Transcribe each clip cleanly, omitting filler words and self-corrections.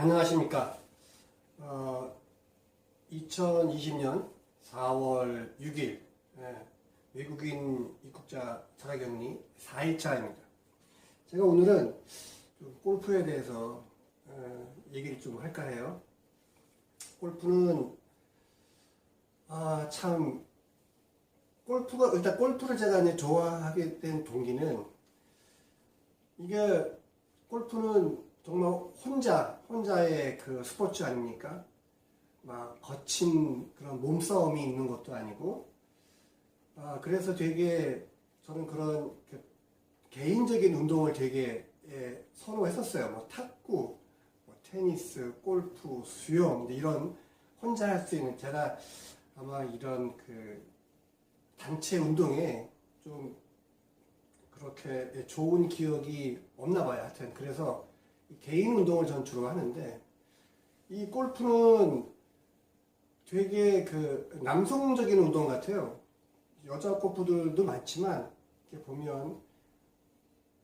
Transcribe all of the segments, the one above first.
안녕하십니까. 2020년 4월 6일 외국인 입국자 자가격리 4일차입니다. 제가 오늘은 좀 골프에 대해서 얘기를 좀 할까 해요. 골프는 참 일단 골프를 제가 이제 좋아하게 된 동기는, 이게 골프는 정말 혼자의 그 스포츠 아닙니까? 막 거친 그런 몸싸움이 있는 것도 아니고, 그래서 되게 저는 그런 개인적인 운동을 되게 선호했었어요. 뭐 탁구, 뭐 테니스, 골프, 수영, 이런 혼자 할 수 있는, 제가 아마 이런 그 단체 운동에 좀 그렇게 좋은 기억이 없나 봐요. 하여튼 그래서 개인 운동을 전 주로 하는데, 이 골프는 되게 그 남성적인 운동 같아요. 여자 골프들도 많지만 이렇게 보면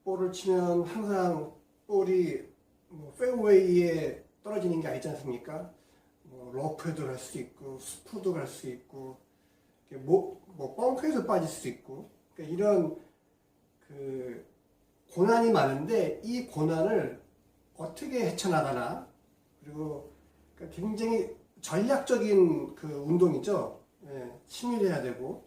볼을 치면 항상 볼이 뭐 페어웨이에 떨어지는 게 아니지 않습니까? 뭐 러프에도 갈 수 있고 스프도 갈 수 있고 뭐 벙커에도 빠질 수 있고, 그러니까 이런 그 고난이 많은데 이 고난을 어떻게 헤쳐나가나, 그리고 그러니까 굉장히 전략적인 그 운동이죠. 치밀해야 되고,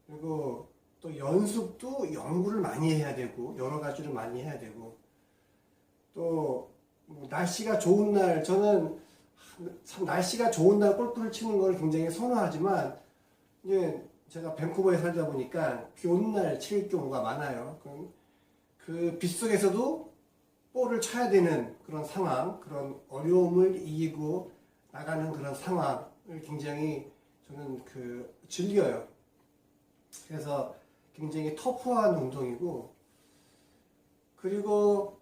그리고 또 연습도 연구를 많이 해야 되고, 여러 가지를 많이 해야 되고, 또 뭐 날씨가 좋은 날, 저는 참 날씨가 좋은 날 골프를 치는 걸 굉장히 선호하지만, 이제 제가 밴쿠버에 살다 보니까 비 오는 날 칠 경우가 많아요. 그 빗속에서도 볼을 쳐야 되는 그런 상황, 그런 어려움을 이기고 나가는 그런 상황을 굉장히 저는 즐겨요. 그래서 굉장히 터프한 운동이고, 그리고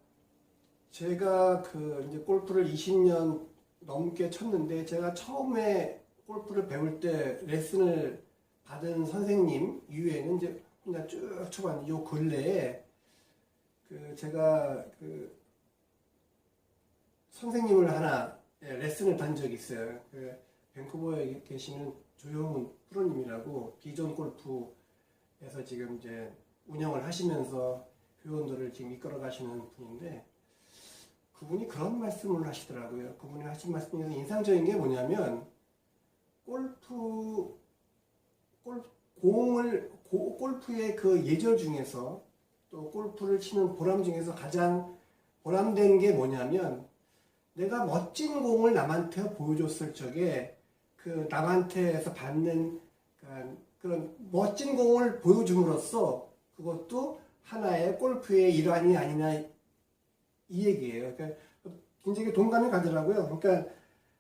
제가 이제 골프를 20년 넘게 쳤는데, 제가 처음에 골프를 배울 때 레슨을 받은 선생님 이후에는 이제 혼자 쭉 쳐봤는데, 요 근래에 제가 선생님을 하나 레슨을 받은 적이 있어요. 밴쿠버에 계시는 조용훈 프로님이라고, 비전 골프에서 지금 이제 운영을 하시면서 회원들을 지금 이끌어 가시는 분인데, 그분이 그런 말씀을 하시더라고요. 그분이 하신 말씀 중에서 인상적인 게 뭐냐면, 골프의 그 예절 중에서, 또 골프를 치는 보람 중에서 가장 보람된 게 뭐냐면, 내가 멋진 공을 남한테 보여줬을 적에 그 남한테서 받는 그런 멋진 공을 보여줌으로써 그것도 하나의 골프의 일환이 아니냐, 이 얘기예요. 그러니까 굉장히 동감이 가더라고요. 그러니까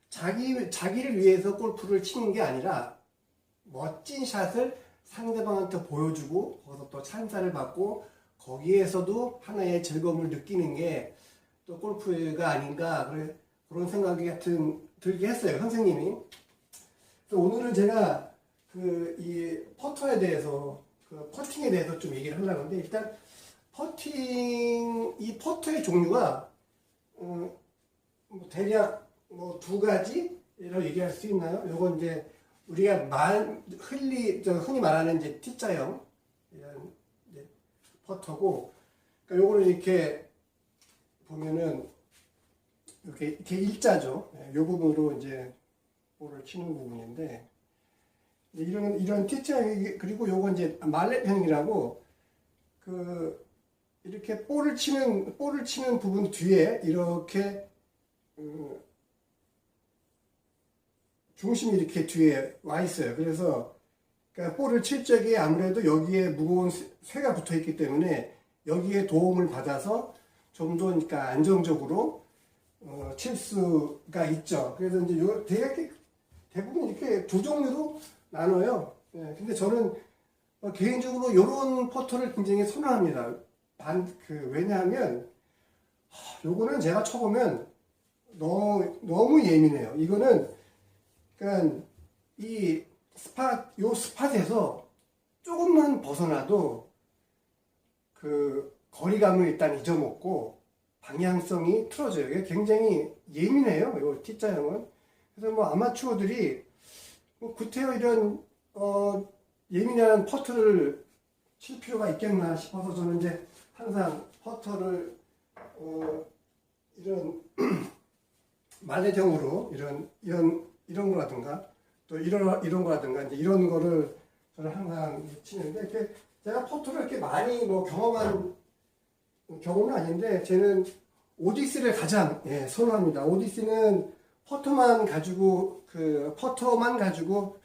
자기를 위해서 골프를 치는 게 아니라 멋진 샷을 상대방한테 보여주고, 거기서 또 찬사를 받고, 거기에서도 하나의 즐거움을 느끼는 게 또 골프가 아닌가, 그런 생각이 하여튼 들게 했어요, 선생님이. 그래서 오늘은 제가 이 퍼터에 대해서, 퍼팅에 대해서 좀 얘기를 하려고 하는데, 일단 이 퍼터의 종류가 대략 두 가지라고 얘기할 수 있나요? 요건 이제 우리가 흔히 말하는 이제 T자형 이런 퍼터고, 그러니까 요거는 이렇게 보면은 이렇게 일자죠. 요 부분으로 이제 볼을 치는 부분인데, 이런 T자형, 그리고 요건 이제 말렛형이라고, 이렇게 볼을 치는 부분 뒤에 이렇게 중심이 이렇게 뒤에 와 있어요. 그래서 그러니까 볼을 칠 적에 아무래도 여기에 무거운 쇠가 붙어 있기 때문에 여기에 도움을 받아서 좀 더 그러니까 안정적으로 칠 수가 있죠. 그래서 이제 대부분 이렇게 두 종류로 나눠요. 근데 저는 개인적으로 이런 퍼터를 굉장히 선호합니다. 왜냐하면 요거는 제가 쳐보면 너무 예민해요. 이거는 그러니까 요 스팟에서 조금만 벗어나도 거리감을 일단 잊어먹고 방향성이 틀어져요. 이게 굉장히 예민해요. 이 T자형은. 그래서 뭐 아마추어들이 뭐 구태여 이런 예민한 퍼터를 칠 필요가 있겠나 싶어서 저는 이제 항상 퍼터를 이런 말레형으로 이런 거라든가 또 이런 거라든가 이제 이런 거를 저는 항상 치는데 이렇게 제가 퍼터를 이렇게 많이 뭐 경험한 경우는 아닌데 저는 오디시를 가장 선호합니다. 오디시는 퍼터만 가지고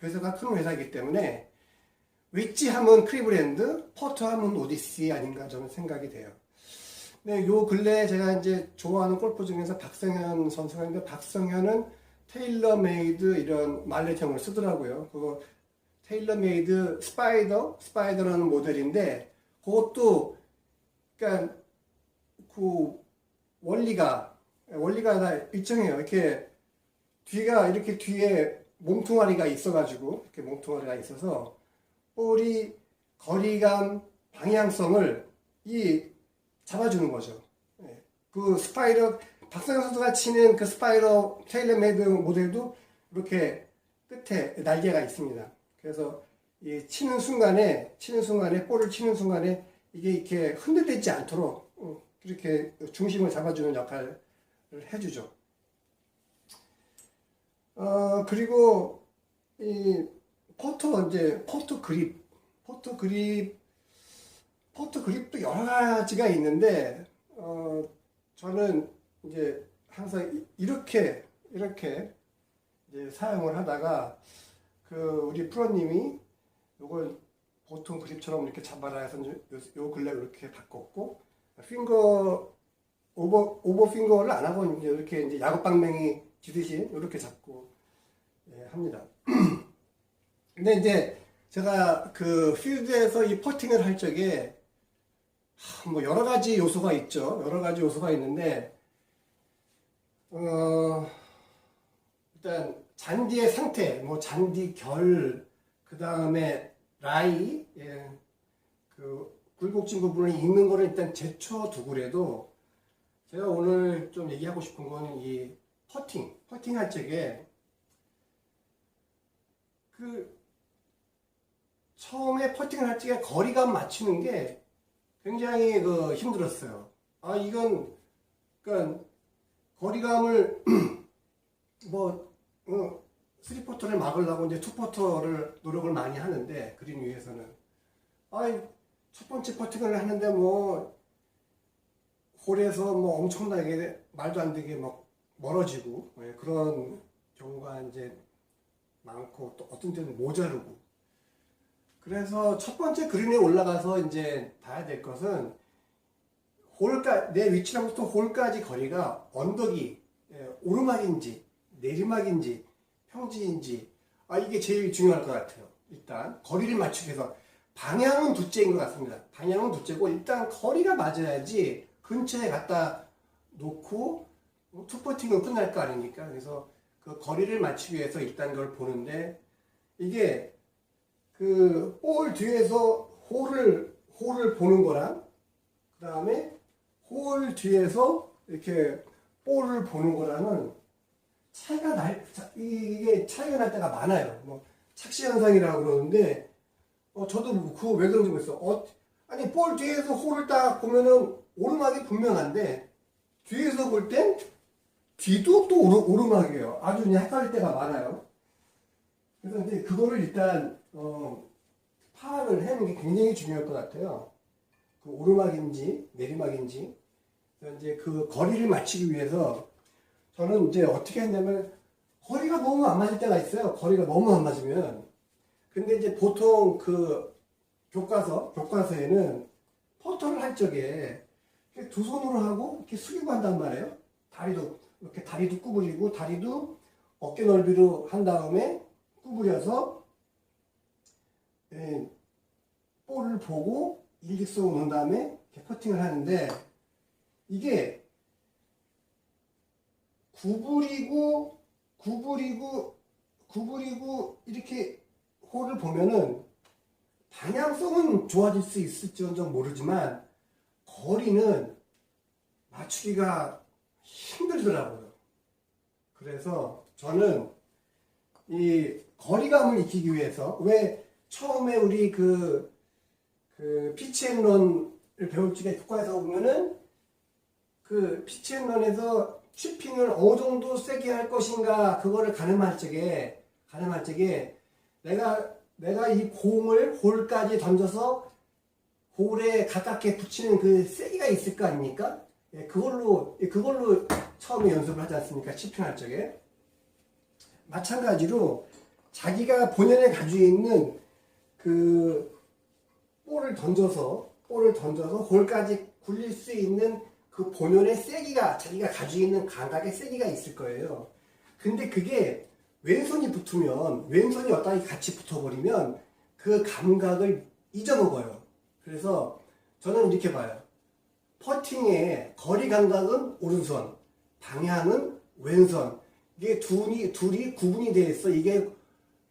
회사가 큰 회사이기 때문에 웨지 하면 클리브랜드, 퍼터 하면 오디시 아닌가 저는 생각이 돼요. 네, 요 근래 제가 이제 좋아하는 골프 중에서 박성현 선수가 있는데 박성현은 테일러메이드 이런 말렛형을 쓰더라고요. 그거 테일러메이드 스파이더라는 모델인데 그것도 그러니까 그 원리가 다 일정해요. 이렇게 이렇게 뒤에 몸뚱아리가 있어가지고 이렇게 몸뚱아리가 있어서 볼이 거리감 방향성을 잡아주는 거죠. 그 박성현 선수가 치는 그 스파이더 테일러메이드 모델도 이렇게 끝에 날개가 있습니다. 그래서 치는 순간에 볼을 치는 순간에 이게 이렇게 흔들리지 않도록 이렇게 중심을 잡아주는 역할을 해주죠. 그리고 이 퍼터 그립도 여러 가지가 있는데 저는 이제 항상 이렇게 이제 사용을 하다가 우리 프로님이 이걸 보통 그립처럼 이렇게 잡아라 해서 요 근래 이렇게 바꿨고 오버 핑거를 안 하고 이제 야구방망이 지듯이 이렇게 잡고 합니다. 근데 이제 제가 그 필드에서 이 퍼팅을 할 적에 뭐 여러 가지 요소가 있죠. 여러 가지 요소가 있는데 일단 잔디의 상태, 뭐 잔디 결, 그 다음에 라이, 그 굴곡진 부분을 읽는 거를 일단 제쳐두고라도 제가 오늘 좀 얘기하고 싶은 거는 이 퍼팅 할 적에 처음에 퍼팅을 할 적에 거리감 맞추는 게 굉장히 힘들었어요. 이건 그러니까 거리감을 뭐 3퍼터를 막으려고 이제 2퍼터를 노력을 많이 하는데 그린 위에서는 첫 번째 퍼팅을 하는데 뭐 홀에서 뭐 엄청나게 말도 안 되게 막 멀어지고 그런 경우가 이제 많고 또 어떤 때는 모자르고 그래서 첫 번째 그린에 올라가서 이제 봐야 될 것은 내 위치랑부터 홀까지 거리가 언덕이 오르막인지 내리막인지 평지인지 이게 제일 중요할 것 같아요. 일단 거리를 맞추기 위해서 방향은 둘째인 것 같습니다. 방향은 둘째고 일단 거리가 맞아야지 근처에 갖다 놓고 투퍼팅은 끝날 거 아닙니까? 그래서 그 거리를 맞추기 위해서 일단 그걸 보는데 이게 그 볼 뒤에서 홀을 보는 거랑 그 다음에 홀 뒤에서 이렇게 볼을 보는 거랑은 이게 차이가 날 때가 많아요. 뭐 착시 현상이라고 그러는데 저도 그거 왜 그런지 모르겠어. 아니 볼 뒤에서 홀을 딱 보면은 오르막이 분명한데 뒤에서 볼 땐 뒤도 또 오르막이에요. 아주 그냥 헷갈릴 때가 많아요. 그래서 이제 그거를 일단 파악을 해놓는 게 굉장히 중요할 것 같아요. 그 오르막인지 내리막인지. 그래서 이제 그 거리를 맞추기 위해서 저는 이제 어떻게 했냐면 거리가 너무 안 맞을 때가 있어요. 거리가 너무 안 맞으면. 근데 이제 보통 그 교과서에는 퍼터를 할 적에 두 손으로 하고 이렇게 숙이고 한단 말이에요. 다리도 구부리고 다리도 어깨 넓이로 한 다음에 구부려서 볼을 보고 일직선으로 놓은 다음에 이렇게 퍼팅을 하는데 이게 구부리고 이렇게 홀을 보면은 방향성은 좋아질 수 있을지언정 모르지만 거리는 맞추기가 힘들더라고요. 그래서 저는 이 거리감을 익히기 위해서, 왜 처음에 우리 피치앤런을 배울 적에 교과에서 보면은 그 피치앤런에서 슈핑을 어느 정도 세게 할 것인가 그거를 가늠할 적에 내가 이 공을 홀까지 던져서 볼에 가깝게 붙이는 그 세기가 있을 거 아닙니까? 예, 그걸로 처음에 연습을 하지 않습니까? 슈핑할 적에. 마찬가지로 자기가 본연에 가지고 있는 그 볼을 던져서 홀까지 굴릴 수 있는 그 본연의 세기가, 자기가 가지고 있는 감각의 세기가 있을 거예요. 근데 그게 왼손이 붙으면, 왼손이 어디다 같이 붙어버리면 그 감각을 잊어먹어요. 그래서 저는 이렇게 봐요. 퍼팅의 거리 감각은 오른손, 방향은 왼손. 이게 둘이 구분이 되어 있어. 이게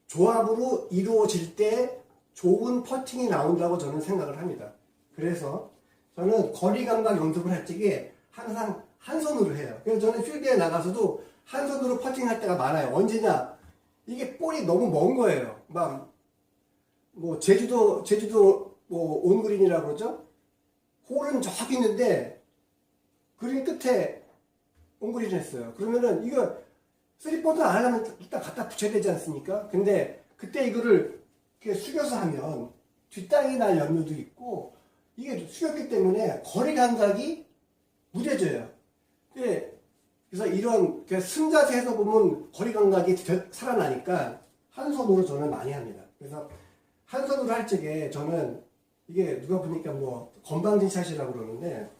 조합으로 이루어질 때 좋은 퍼팅이 나온다고 저는 생각을 합니다. 그래서 저는 거리 감각 연습을 할 적에 항상 한 손으로 해요. 그래서 저는 필드에 나가서도 한 손으로 퍼팅할 때가 많아요. 언제냐? 이게 볼이 너무 먼 거예요. 막 뭐 제주도 뭐 온그린이라고 그러죠? 홀은 저기 있는데 그린 끝에 온그린 했어요. 그러면은 이거 3포트 안 하려면 일단 갖다 붙여야 되지 않습니까? 근데 그때 이거를 이렇게 숙여서 하면 뒷땅이 날 염려도 있고, 이게 숙였기 때문에 거리 감각이 무뎌져요. 그래서 이런 승자세에서 보면 거리 감각이 살아나니까 한 손으로 저는 많이 합니다. 그래서 한 손으로 할 적에 저는 이게 누가 보니까 뭐 건방진 샷이라고 그러는데,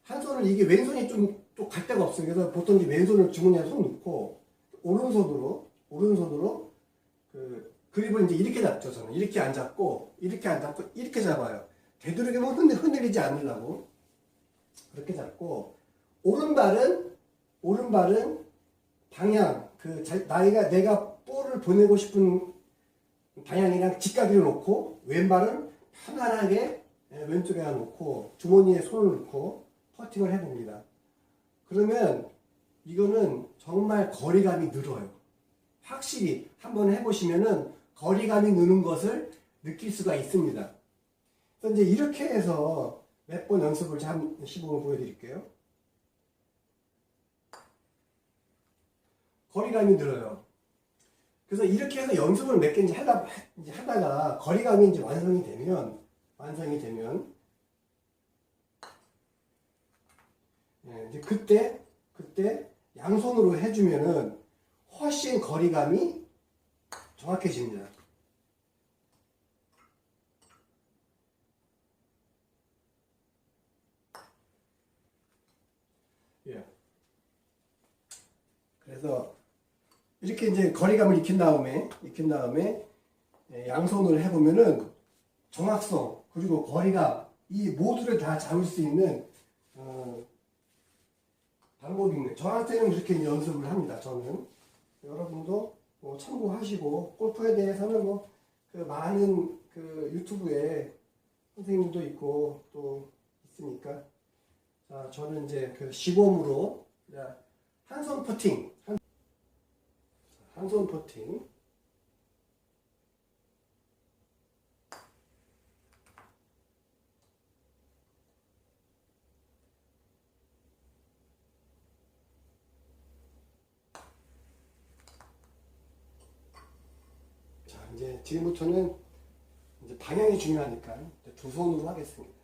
한 손을, 이게 왼손이 좀 갈 데가 없어요. 그래서 보통 이제 왼손을 주머니에 손 넣고 오른손으로 그 그립을 이제 이렇게 잡죠. 저는 이렇게 안 잡고 이렇게 잡아요. 되도록이면 흔들리지 않으려고 그렇게 잡고, 오른발은 방향, 내가 볼을 보내고 싶은 방향이랑 직각으로 놓고, 왼발은 편안하게 왼쪽에 놓고 주머니에 손을 넣고 퍼팅을 해봅니다. 그러면 이거는 정말 거리감이 늘어요. 확실히 한번 해보시면은 거리감이 느는 것을 느낄 수가 있습니다. 그래서 이제 이렇게 해서 몇 번 연습을 한 시범을 보여드릴게요. 거리감이 늘어요. 그래서 이렇게 해서 연습을 몇 개 이제 하다가 거리감이 이제 완성이 되면 이제 그때 양손으로 해주면은 훨씬 거리감이 정확해집니다. 예. 그래서 이렇게 이제 거리감을 익힌 다음에 양손으로 해보면은 정확성 그리고 거리감, 이 모두를 다 잡을 수 있는 방법이 있는, 저한테는 그렇게 연습을 합니다. 저는 여러분도 뭐 참고하시고, 골프에 대해서는 뭐 그 많은 그 유튜브에 선생님도 있고 또 있으니까, 자, 저는 이제 그 시범으로 한손 퍼팅, 한손 퍼팅. 이제 지금부터는 이제 방향이 중요하니까 두 손으로 하겠습니다.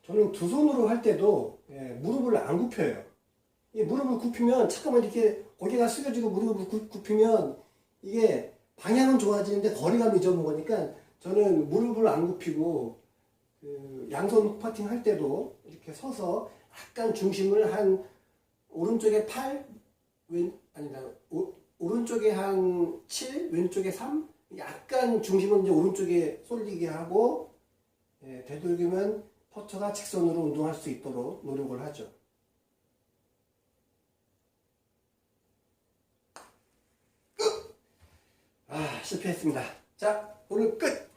저는 두 손으로 할 때도 무릎을 안 굽혀요. 이 무릎을 굽히면 잠깐만 이렇게 고개가 숙여지고 무릎을 굽히면 이게 방향은 좋아지는데 거리감이 잊어먹으니까 저는 무릎을 안 굽히고 그 양손 퍼팅 할 때도 이렇게 서서 약간 중심을 한 오른쪽에 8, 오른쪽에 한 7, 왼쪽에 3, 약간 중심은 이제 오른쪽에 쏠리게 하고, 되도록이면 퍼터가 직선으로 운동할 수 있도록 노력을 하죠. 실패했습니다. 자, 오늘 끝!